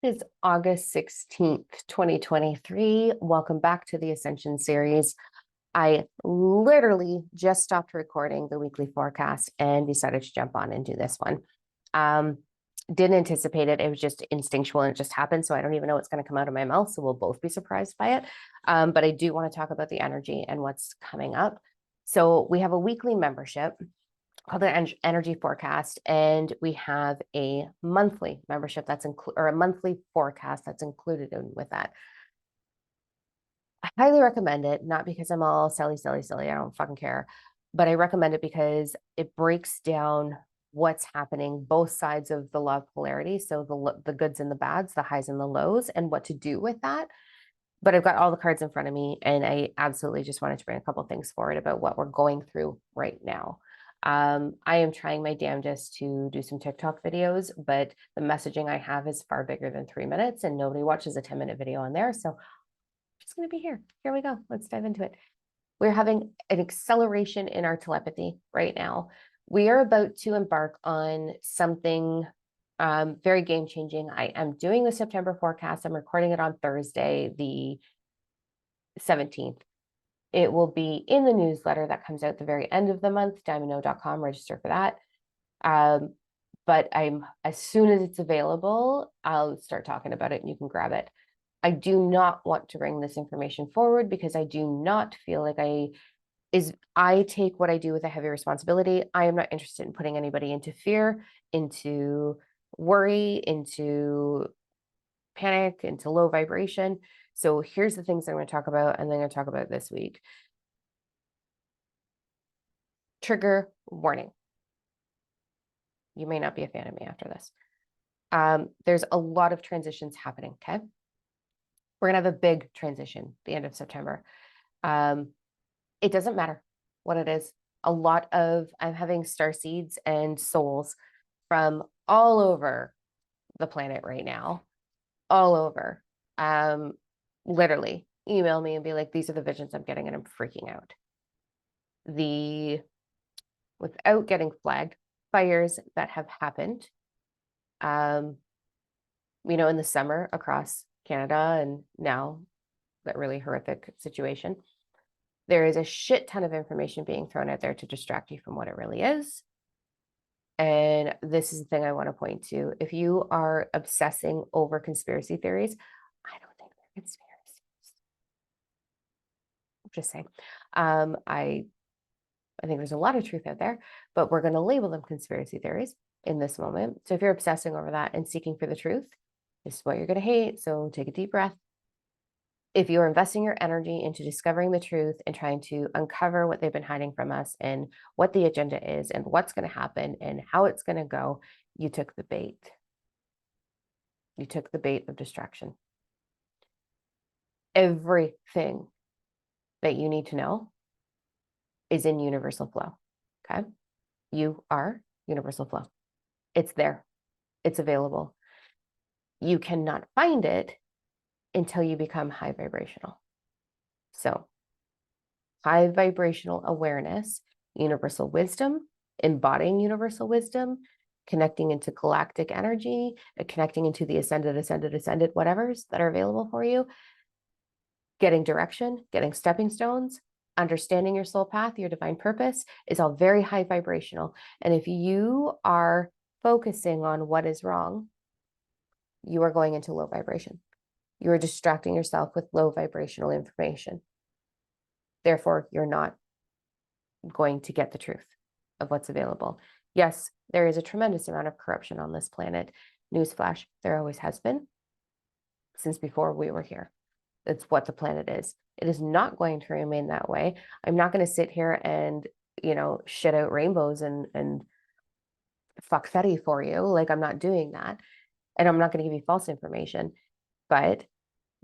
Is August 16th, 2023. Welcome back to the Ascension series. I literally just stopped recording the weekly forecast and decided to jump on and do this one. Didn't anticipate it. It was just instinctual and it just happened. So I don't even know what's going to come out of my mouth. So we'll both be surprised by it. But I do want to talk about the energy and what's coming up. So we have a weekly membership called the energy forecast, and we have a monthly membership that's or a monthly forecast that's included in with that. I highly recommend it, not because I'm all silly, I don't fucking care, but I recommend it because it breaks down what's happening, both sides of the law of polarity. So the goods and the bads, the highs and the lows, and what to do with that. But I've got all the cards in front of me, and I absolutely just wanted to bring a couple of things forward about what we're going through right now. I am trying my damnedest to do some TikTok videos, but the messaging I have is far bigger than 3 minutes, and nobody watches a 10-minute video on there. So I'm just going to be here. Here we go. Let's dive into it. We're having an acceleration in our telepathy right now. We are about to embark on something very game changing. I am doing the September forecast. I'm recording it on Thursday, the 17th. It will be in the newsletter that comes out the very end of the month, diamondno.com, register for that. But as soon as it's available, I'll start talking about it and you can grab it. I do not want to bring this information forward because I do not feel like I take what I do with a heavy responsibility. I am not interested in putting anybody into fear, into worry, into panic, into low vibration. So here's the things I'm going to talk about, and then I'm going to talk about this week. Trigger warning. You may not be a fan of me after this. There's a lot of transitions happening, okay? We're going to have a big transition the end of September. It doesn't matter what it is. I'm having starseeds and souls from all over the planet right now, all over. Literally email me and be like, these are the visions I'm getting, and I'm freaking out. Without getting flagged, fires that have happened, in the summer across Canada, and now that really horrific situation. There is a shit ton of information being thrown out there to distract you from what it really is. And this is the thing I want to point to. If you are obsessing over conspiracy theories, I don't think they're conspiracies. I'm just saying. I think there's a lot of truth out there, but we're going to label them conspiracy theories in this moment. So if you're obsessing over that and seeking for the truth, this is what you're going to hate. So take a deep breath. If you're investing your energy into discovering the truth and trying to uncover what they've been hiding from us and what the agenda is and what's going to happen and how it's going to go, you took the bait. You took the bait of distraction. Everything that you need to know is in universal flow, okay? You are universal flow. It's there. It's available. You cannot find it until you become high vibrational. So high vibrational awareness, universal wisdom, embodying universal wisdom, connecting into galactic energy, connecting into the ascended, whatevers that are available for you, getting direction, getting stepping stones, understanding your soul path, your divine purpose is all very high vibrational. And if you are focusing on what is wrong, you are going into low vibration. You are distracting yourself with low vibrational information. Therefore, you're not going to get the truth of what's available. Yes, there is a tremendous amount of corruption on this planet. Newsflash, there always has been since before we were here. That's what the planet is. It is not going to remain that way. I'm not going to sit here and, shit out rainbows and fuck fetty for you. Like, I'm not doing that. And I'm not going to give you false information. But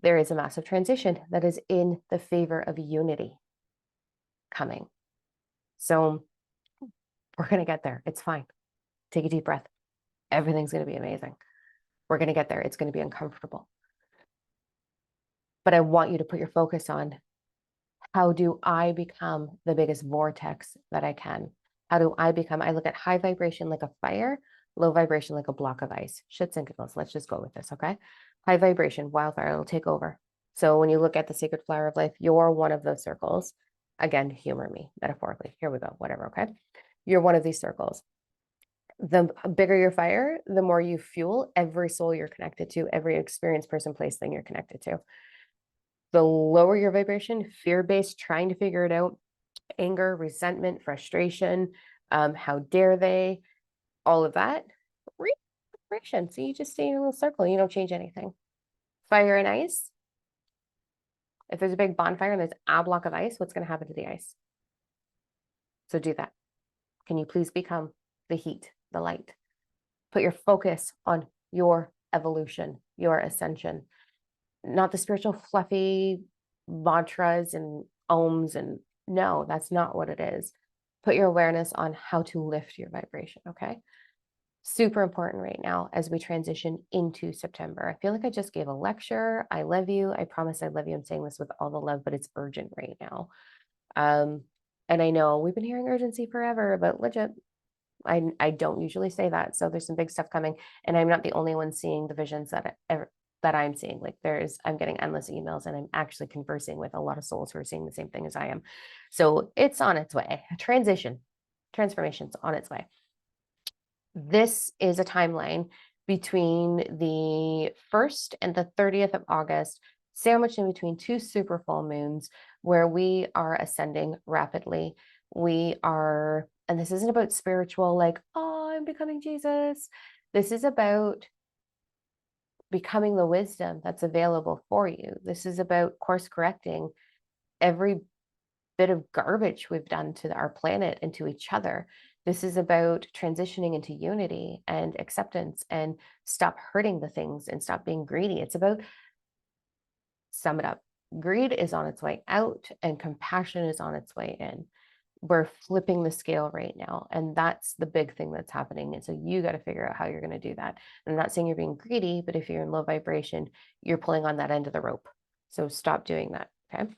there is a massive transition that is in the favor of unity coming. So we're going to get there. It's fine. Take a deep breath. Everything's going to be amazing. We're going to get there. It's going to be uncomfortable. But I want you to put your focus on, how do I become the biggest vortex that I can? I look at high vibration like a fire, low vibration like a block of ice. Shits and giggles. Let's just go with this, okay? High vibration, wildfire will take over. So when you look at the sacred flower of life, you're one of those circles. Again, humor me metaphorically. Here we go, whatever, okay? You're one of these circles. The bigger your fire, the more you fuel every soul you're connected to, every experience, person, place, thing you're connected to. The lower your vibration, fear-based, trying to figure it out, anger, resentment, frustration, how dare they, all of that, vibration. So you just stay in a little circle, you don't change anything. Fire and ice. If there's a big bonfire and there's a block of ice, what's going to happen to the ice? So do that. Can you please become the heat, the light? Put your focus on your evolution, your ascension, not the spiritual fluffy mantras and ohms. And no, that's not what it is. Put your awareness on how to lift your vibration, okay? Super important right now as we transition into September. I feel like I just gave a lecture. I love you. I promise I love you. I'm saying this with all the love, but it's urgent right now. And I know we've been hearing urgency forever, but legit, I don't usually say that. So there's some big stuff coming, and I'm not the only one seeing the visions that I'm seeing. Like I'm getting endless emails, and I'm actually conversing with a lot of souls who are seeing the same thing as I am. So it's on its way. Transformation's on its way. This is a timeline between the 1st and the 30th of August, sandwiched in between two super full moons, where we are ascending rapidly. And this isn't about spiritual, like, oh, I'm becoming Jesus. This is about becoming the wisdom that's available for you. This is about course correcting every bit of garbage we've done to our planet and to each other. This is about transitioning into unity and acceptance and stop hurting the things and stop being greedy. It's about, sum it up, greed is on its way out and compassion is on its way in. We're flipping the scale right now. And that's the big thing that's happening. And so you got to figure out how you're going to do that. I'm not saying you're being greedy, but if you're in low vibration, you're pulling on that end of the rope. So stop doing that. Okay.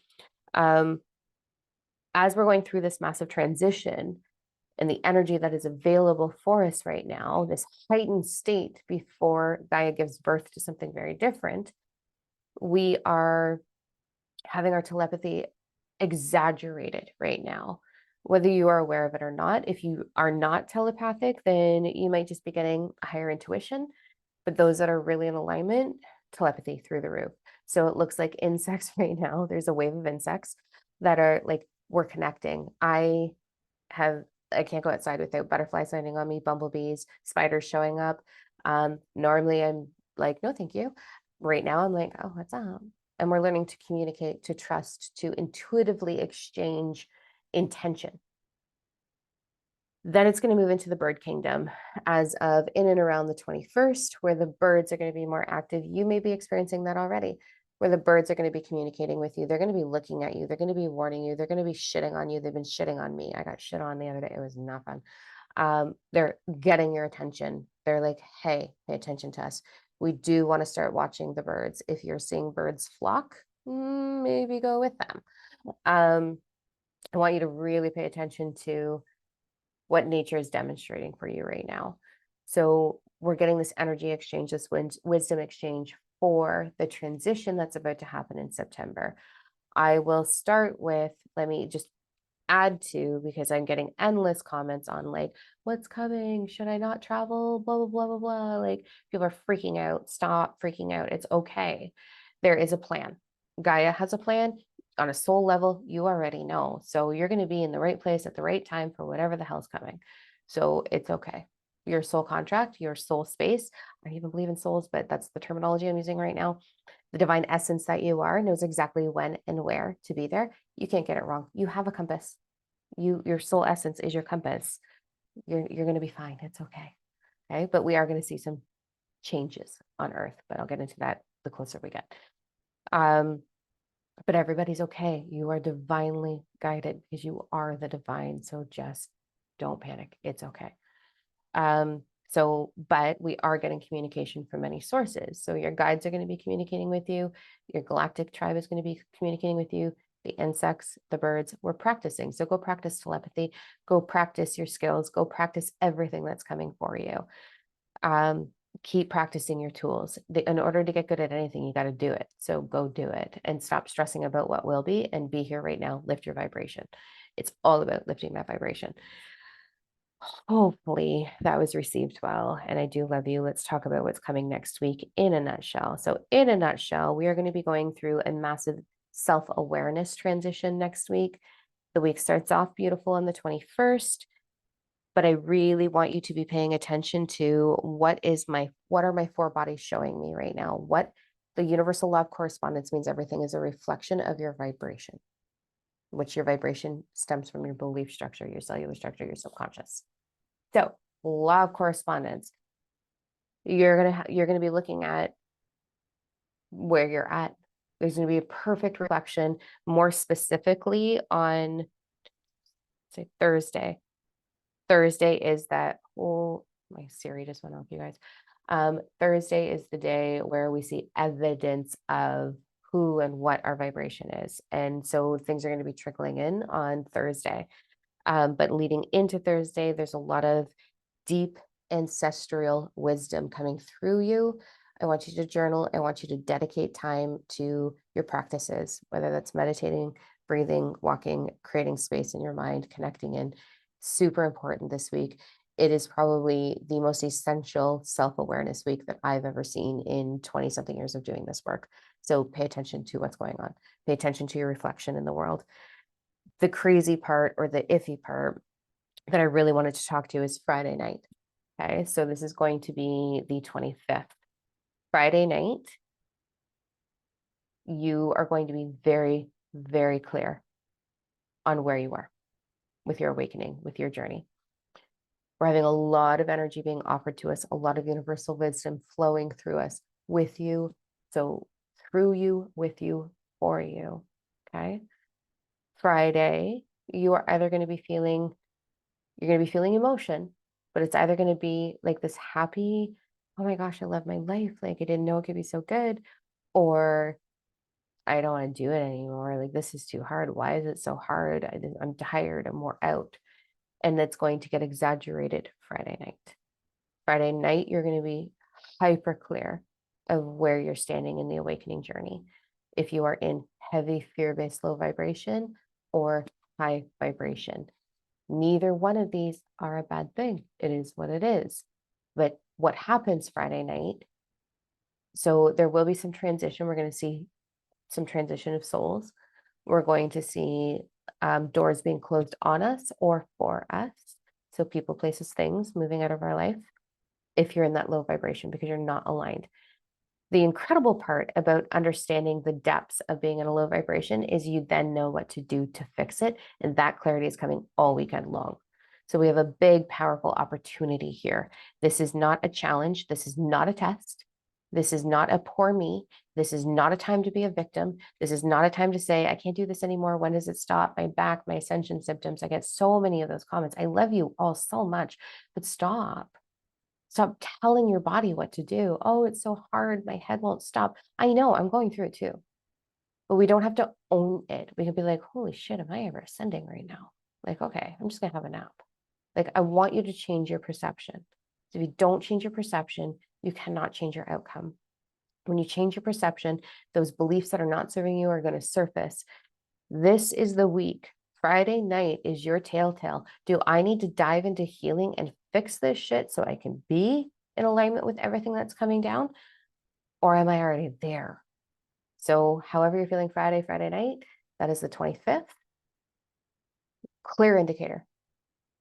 As we're going through this massive transition and the energy that is available for us right now, this heightened state before Gaia gives birth to something very different, we are having our telepathy exaggerated right now, whether you are aware of it or not. If you are not telepathic, then you might just be getting a higher intuition. But those that are really in alignment, telepathy through the roof. So it looks like insects right now. There's a wave of insects that are like, we're connecting. I can't go outside without butterflies landing on me, bumblebees, spiders showing up. Normally I'm like, no, thank you. Right now I'm like, oh, what's up? And we're learning to communicate, to trust, to intuitively exchange intention. Then it's going to move into the bird kingdom as of in and around the 21st, where the birds are going to be more active. You may be experiencing that already, where the birds are going to be communicating with you. They're going to be looking at you. They're going to be warning you. They're going to be shitting on you. They've been shitting on me. I got shit on the other day. It was not fun. They're getting your attention. They're like, hey, pay attention to us. We do want to start watching the birds. If you're seeing birds flock, maybe go with them. I want you to really pay attention to what nature is demonstrating for you right now. So we're getting this energy exchange, this wisdom exchange for the transition that's about to happen in September. I will start with, let me just add to, because I'm getting endless comments on like, what's coming? Should I not travel? Blah, blah, blah, blah, blah. Like people are freaking out. Stop freaking out. It's okay. There is a plan. Gaia has a plan. On a soul level, you already know. So you're going to be in the right place at the right time for whatever the hell's coming. So it's okay. Your soul contract, your soul space, I even believe in souls, but that's the terminology I'm using right now. The divine essence that you are knows exactly when and where to be there. You can't get it wrong. You have a compass. Your soul essence is your compass. You're going to be fine. It's okay. Okay. But we are going to see some changes on Earth, but I'll get into that the closer we get. But everybody's okay. You are divinely guided because you are the divine. So just don't panic. It's okay. But we are getting communication from many sources. So your guides are going to be communicating with you. Your galactic tribe is going to be communicating with you. The insects, the birds, we're practicing. So go practice telepathy. Go practice your skills. Go practice everything that's coming for you. keep practicing your tools. In order to get good at anything, you got to do it. So go do it and stop stressing about what will be and be here right now. Lift your vibration. It's all about lifting that vibration. Hopefully that was received well. And I do love you. Let's talk about what's coming next week in a nutshell. So, in a nutshell, we are going to be going through a massive self-awareness transition next week. The week starts off beautiful on the 21st, but I really want you to be paying attention to what are my four bodies showing me right now? What the universal law of correspondence means everything is a reflection of your vibration, which your vibration stems from your belief structure, your cellular structure, your subconscious. So, law of correspondence. You're gonna be looking at where you're at. There's going to be a perfect reflection, more specifically on, say, Thursday. Thursday is that whole, my Siri just went off, you guys. Thursday is the day where we see evidence of who and what our vibration is. And so things are going to be trickling in on Thursday. But leading into Thursday, there's a lot of deep ancestral wisdom coming through you. I want you to journal. I want you to dedicate time to your practices, whether that's meditating, breathing, walking, creating space in your mind, connecting in. Super important this week. It is probably the most essential self-awareness week that I've ever seen in 20 something years of doing this work. So pay attention to what's going on. Pay attention to your reflection in the world. The crazy part, or the iffy part, that I really wanted to talk to is Friday night. Okay, so this is going to be the 25th. Friday night, you are going to be very, very clear on where you are with your awakening, with your journey. We're having a lot of energy being offered to us, a lot of universal wisdom flowing through us, with you. So through you, with you, for you. Okay. Friday, you are either going to be feeling, you're going to be feeling emotion, but it's either going to be like this happy, oh my gosh, I love my life. Like I didn't know it could be so good. Or I don't want to do it anymore. Like this is too hard. Why is it so hard? I'm tired. I'm wore out. And that's going to get exaggerated Friday night. Friday night, you're going to be hyper clear of where you're standing in the awakening journey. If you are in heavy fear-based low vibration or high vibration, neither one of these are a bad thing. It is what it is. But what happens Friday night, so there will be some transition. We're going to see some transition of souls. We're going to see doors being closed on us or for us. So people, places, things moving out of our life if you're in that low vibration because you're not aligned. The incredible part about understanding the depths of being in a low vibration is you then know what to do to fix it. And that clarity is coming all weekend long. So we have a big, powerful opportunity here. This is not a challenge. This is not a test. This is not a poor me. This is not a time to be a victim. This is not a time to say, I can't do this anymore. When does it stop? My back, my ascension symptoms. I get so many of those comments. I love you all so much, but stop. Stop telling your body what to do. Oh, it's so hard. My head won't stop. I know, I'm going through it too. But we don't have to own it. We can be like, holy shit, am I ever ascending right now? Like, okay, I'm just going to have a nap. Like, I want you to change your perception. If you don't change your perception, you cannot change your outcome. When you change your perception, those beliefs that are not serving you are going to surface. This is the week. Friday night is your telltale. Do I need to dive into healing and fix this shit so I can be in alignment with everything that's coming down? Or am I already there? So however you're feeling Friday night, that is the 25th. Clear indicator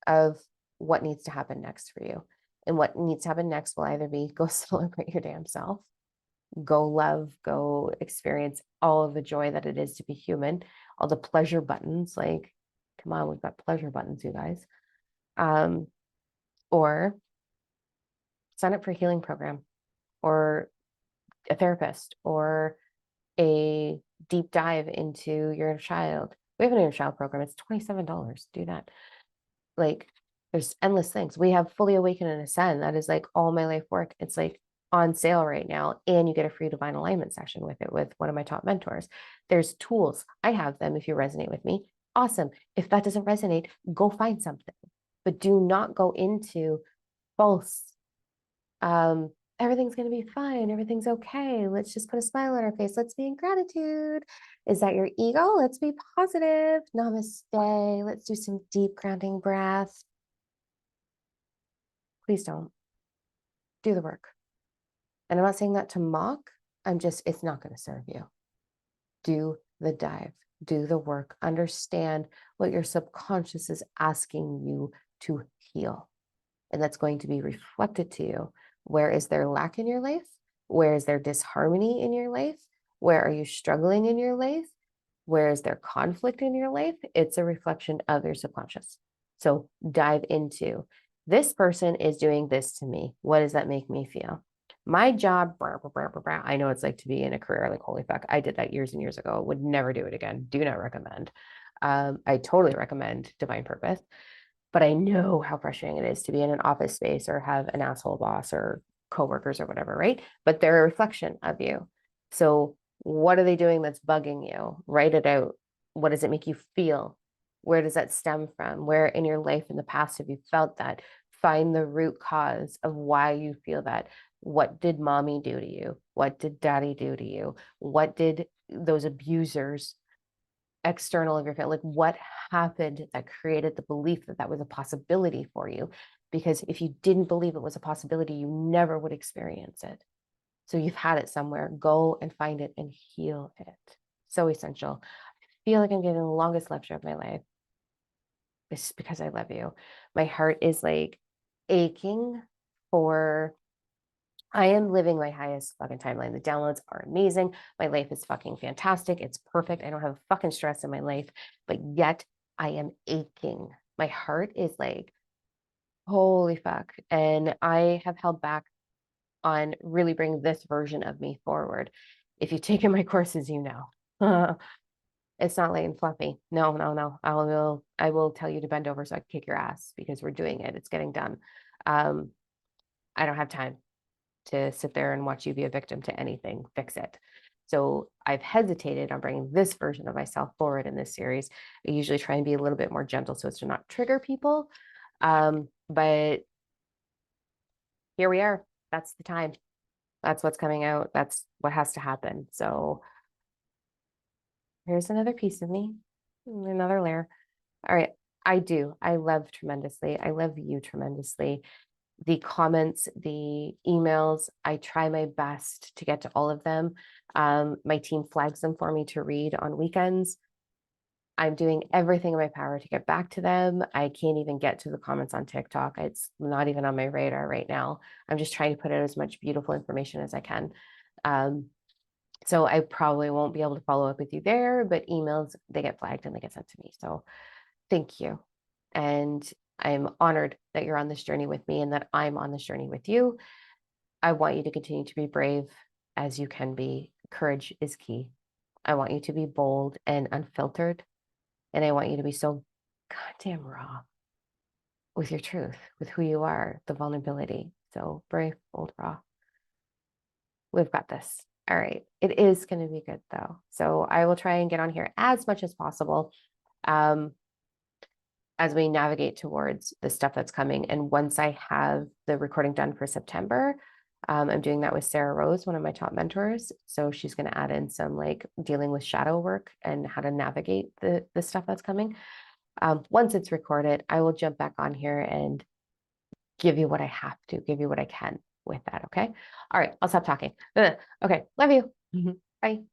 of what needs to happen next for you. And what needs to happen next will either be go celebrate your damn self, go love, go experience all of the joy that it is to be human, all the pleasure buttons. Like, come on, we've got pleasure buttons, you guys. Or sign up for a healing program or a therapist or a deep dive into your inner child. We have an inner child program. It's $27. Do that. Like, there's endless things. We have Fully Awaken and Ascend. That is like all my life work. It's like on sale right now. And you get a free divine alignment session with it with one of my top mentors. There's tools. I have them if you resonate with me. Awesome. If that doesn't resonate, go find something. But do not go into false Everything's going to be fine. Everything's okay. Let's just put a smile on our face. Let's be in gratitude. Is that your ego? Let's be positive. Namaste. Let's do some deep grounding breath. Please don't. Do the work. And I'm not saying that to mock. It's not going to serve you. Do the dive, do the work, understand what your subconscious is asking you to heal. And that's going to be reflected to you. Where is there lack in your life? Where is there disharmony in your life? Where are you struggling in your life? Where is there conflict in your life? It's a reflection of your subconscious. So dive into this person is doing this to me. What does that make me feel? My job, I know it's like to be in a career like, holy fuck, I did that years and years ago. Would never do it again. Do not recommend. I totally recommend Divine Purpose, but I know how frustrating it is to be in an office space or have an asshole boss or coworkers or whatever, right? But they're a reflection of you. So what are they doing that's bugging you? Write it out. What does it make you feel? Where does that stem from? Where in your life in the past have you felt that? Find the root cause of why you feel that. What did mommy do to you? What did daddy do to you? What did those abusers external of your family, like what happened that created the belief that that was a possibility for you? Because if you didn't believe it was a possibility, you never would experience it. So you've had it somewhere. Go and find it and heal it. So essential. I feel like I'm getting the longest lecture of my life. It's because I love you. My heart is like aching for I am living my highest fucking timeline. The downloads are amazing. My life is fucking fantastic. It's perfect. I don't have fucking stress in my life, but yet I am aching. My heart is like, holy fuck. And I have held back on really bringing this version of me forward. If you've taken my courses, you know. It's not light and fluffy. No, no, no. I will tell you to bend over so I can kick your ass because we're doing it. It's getting done. I don't have time to sit there and watch you be a victim to anything. Fix it. So I've hesitated on bringing this version of myself forward in this series. I usually try and be a little bit more gentle so as to not trigger people. But here we are. That's the time. That's what's coming out. That's what has to happen. So here's another piece of me, another layer. All right. I love tremendously. I love you tremendously. The comments, the emails, I try my best to get to all of them. My team flags them for me to read on weekends. I'm doing everything in my power to get back to them. I can't even get to the comments on TikTok. It's not even on my radar right now. I'm just trying to put out as much beautiful information as I can. So I probably won't be able to follow up with you there, but emails, they get flagged and they get sent to me. So thank you. And I'm honored that you're on this journey with me and that I'm on this journey with you. I want you to continue to be brave as you can be. Courage is key. I want you to be bold and unfiltered. And I want you to be so goddamn raw with your truth, with who you are, the vulnerability. So brave, bold, raw. We've got this. All right. It is going to be good though. So I will try and get on here as much as possible. As we navigate towards the stuff that's coming. And once I have the recording done for September, I'm doing that with Sarah Rose, one of my top mentors. So she's going to add in some like dealing with shadow work and how to navigate the stuff that's coming. Once it's recorded, I will jump back on here and give you what I have to, give you what I can with that. Okay. All right. I'll stop talking. Okay. Love you. Bye.